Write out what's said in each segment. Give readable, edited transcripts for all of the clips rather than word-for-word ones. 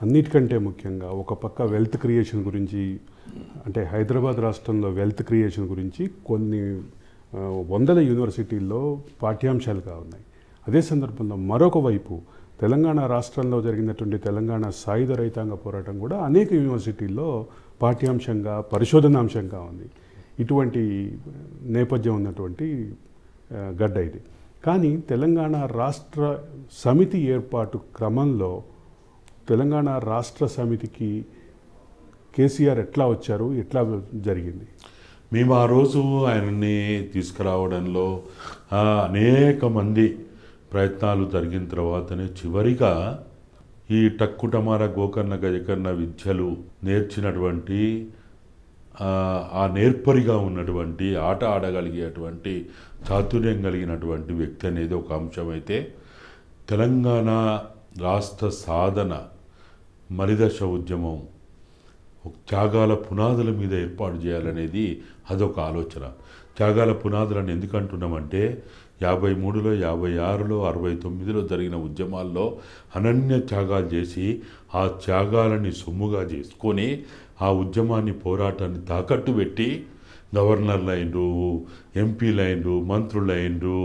అన్నిటికంటే ముఖ్యంగా ఒక పక్క వెల్త్ క్రియేషన్ గురించి, అంటే హైదరాబాద్ రాష్ట్రంలో వెల్త్ క్రియేషన్ గురించి కొన్ని వందల యూనివర్సిటీల్లో పాఠ్యాంశాలుగా ఉన్నాయి. అదే సందర్భంలో మరొక వైపు తెలంగాణ రాష్ట్రంలో జరిగినటువంటి తెలంగాణ సాయుధ రైతాంగ పోరాటం కూడా అనేక యూనివర్సిటీల్లో పాఠ్యాంశంగా, పరిశోధనాంశంగా ఉంది. ఇటువంటి నేపథ్యం ఉన్నటువంటి గడ్డ ఇది. కానీ తెలంగాణ రాష్ట్ర సమితి ఏర్పాటు క్రమంలో తెలంగాణ రాష్ట్ర సమితికి కేసీఆర్ ఎట్లా వచ్చారు, ఎట్లా జరిగింది? మేము ఆ రోజు ఆయనని తీసుకురావడంలో అనేక మంది ప్రయత్నాలు జరిగిన తర్వాతనే చివరిగా ఈ టక్కుటమార గోకర్ణ గజకర్ణ విద్యలు నేర్చినటువంటి ఆ నేర్పరిగా ఉన్నటువంటి ఆట ఆడగలిగేటువంటి చాతుర్యం కలిగినటువంటి వ్యక్తి అనేది ఒక అంశమైతే, తెలంగాణ రాష్ట్ర సాధన మలిదశ ఉద్యమం త్యాగాల పునాదుల మీద ఏర్పాటు చేయాలనేది అదొక ఆలోచన. త్యాగాల పునాదులను ఎందుకు అంటున్నామంటే 53లో, 56లో, 69లో జరిగిన ఉద్యమాల్లో అనన్య త్యాగాలు చేసి ఆ త్యాగాలని సొమ్ముగా చేసుకొని ఆ ఉద్యమాన్ని, పోరాటాన్ని తాకట్టు పెట్టి గవర్నర్లు అయినరు, ఎంపీలు అయినరు, మంత్రులు అయినరు,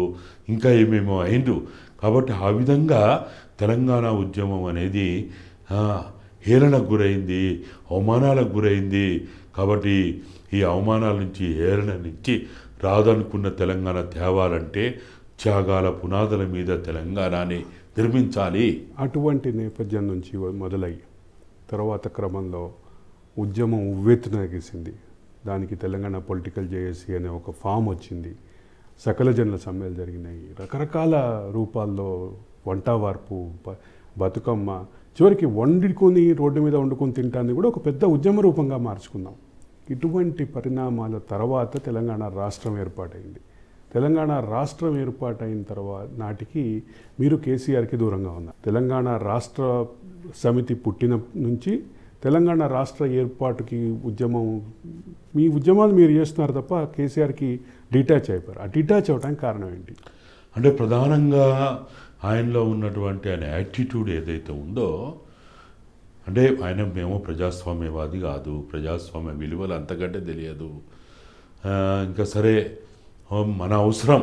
ఇంకా ఏమేమో అయినరు. కాబట్టి ఆ విధంగా తెలంగాణ ఉద్యమం అనేది హేళనకు గురైంది, అవమానాలకు గురైంది. కాబట్టి ఈ అవమానాల నుంచి, హేళన నుంచి రాదనుకున్న తెలంగాణ తేవాలంటే త్యాగాల పునాదుల మీద తెలంగాణని నిర్మించాలి. అటువంటి నేపథ్యం నుంచి మొదలై తర్వాత క్రమంలో ఉద్యమం ఉవ్వెత్తునగిసింది. దానికి తెలంగాణ పొలిటికల్ జేఏసీ అనే ఒక ఫామ్ వచ్చింది. సకల జనుల సమ్మెలు జరిగినాయి. రకరకాల రూపాల్లో వంటవార్పు, బతుకమ్మ, చివరికి వండుకొని రోడ్డు మీద వండుకొని తింటాన్ని కూడా ఒక పెద్ద ఉద్యమ రూపంగా మార్చుకున్నాం. ఇటువంటి పరిణామాల తర్వాత తెలంగాణ రాష్ట్రం ఏర్పాటైంది. తెలంగాణ రాష్ట్రం ఏర్పాటైన తర్వాత నాటికి మీరు కేసీఆర్కి దూరంగా ఉన్నారు. తెలంగాణ రాష్ట్ర సమితి పుట్టిన నుంచి తెలంగాణ రాష్ట్ర ఏర్పాటుకి మీ ఉద్యమాలు మీరు చేస్తున్నారు తప్ప కేసీఆర్కి డిటాచ్ అయిపోయారు. ఆ డిటాచ్ అవడానికి కారణం ఏంటి? అంటే ప్రధానంగా ఆయనలో ఉన్నటువంటి ఆయన యాటిట్యూడ్ ఏదైతే ఉందో, అంటే ఆయన మేము ప్రజాస్వామ్యవాది కాదు, ప్రజాస్వామ్య విలువలు అంతకంటే తెలియదు, ఇంకా సరే మన అవసరం.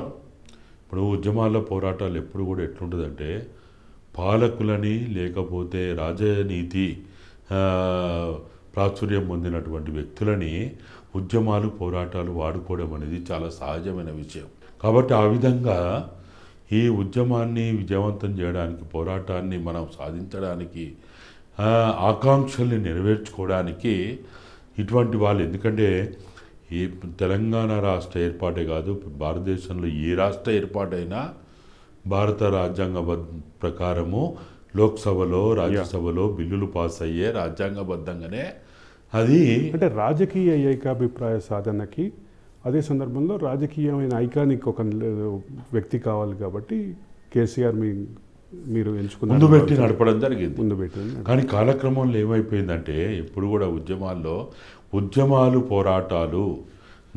ఇప్పుడు ఉద్యమాల్లో పోరాటాలు ఎప్పుడు కూడా ఎట్లుంటుందంటే, పాలకులని లేకపోతే రాజనీతి ప్రాచుర్యం పొందినటువంటి వ్యక్తులని ఉద్యమాలు, పోరాటాలు వాడుకోవడం అనేది చాలా సహజమైన విషయం. కాబట్టి ఆ విధంగా ఈ ఉద్యమాన్ని విజయవంతం చేయడానికి, పోరాటాన్ని మనం సాధించడానికి, ఆకాంక్షల్ని నెరవేర్చుకోవడానికి ఇటువంటి వాళ్ళు, ఎందుకంటే ఈ తెలంగాణ రాష్ట్ర ఏర్పాటే కాదు, భారతదేశంలో ఏ రాష్ట్ర ఏర్పాటైనా భారత రాజ్యాంగ ప్రకారము లోక్సభలో, రాజ్యసభలో బిల్లులు పాస్ అయ్యే రాజ్యాంగబద్ధంగానే. అది అంటే రాజకీయ ఏకాభిప్రాయ సాధనకి, అదే సందర్భంలో రాజకీయమైన ఐకానిక్ ఒక వ్యక్తి కావాలి. కాబట్టి కేసీఆర్ మీరు ఎంచుకున్న ముందు పెట్టి నడపడం జరిగింది. ముందు పెట్టి, కానీ కాలక్రమంలో ఏమైపోయిందంటే, ఎప్పుడు కూడా ఉద్యమాలు, పోరాటాలు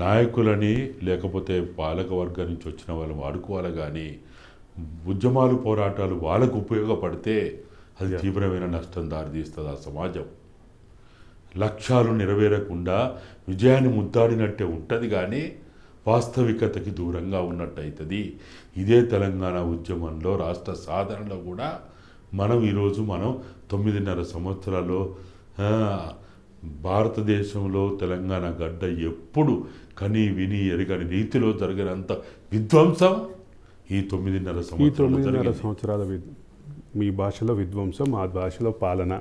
నాయకులని లేకపోతే పాలక వర్గం నుంచి వచ్చిన వాళ్ళు వాడుకోవాలి. కానీ ఉద్యమాలు, పోరాటాలు వాళ్ళకు ఉపయోగపడితే అది తీవ్రమైన నష్టం దారితీస్తుంది. ఆ సమాజం లక్ష్యాలు నెరవేరకుండా విజయాన్ని ముద్దాడినట్టే ఉంటుంది, కానీ వాస్తవికతకి దూరంగా ఉన్నట్టు అవుతుంది. ఇదే తెలంగాణ ఉద్యమంలో, రాష్ట్ర సాధనలో కూడా ఈరోజు 9.5 సంవత్సరాల్లో భారతదేశంలో తెలంగాణ గడ్డ ఎప్పుడు కని విని ఎరగని రీతిలో జరిగినంత విధ్వంసం ఈ 9.5 సంవత్సరాలు. మీ భాషలో విధ్వంసం, మా భాషలో పాలన.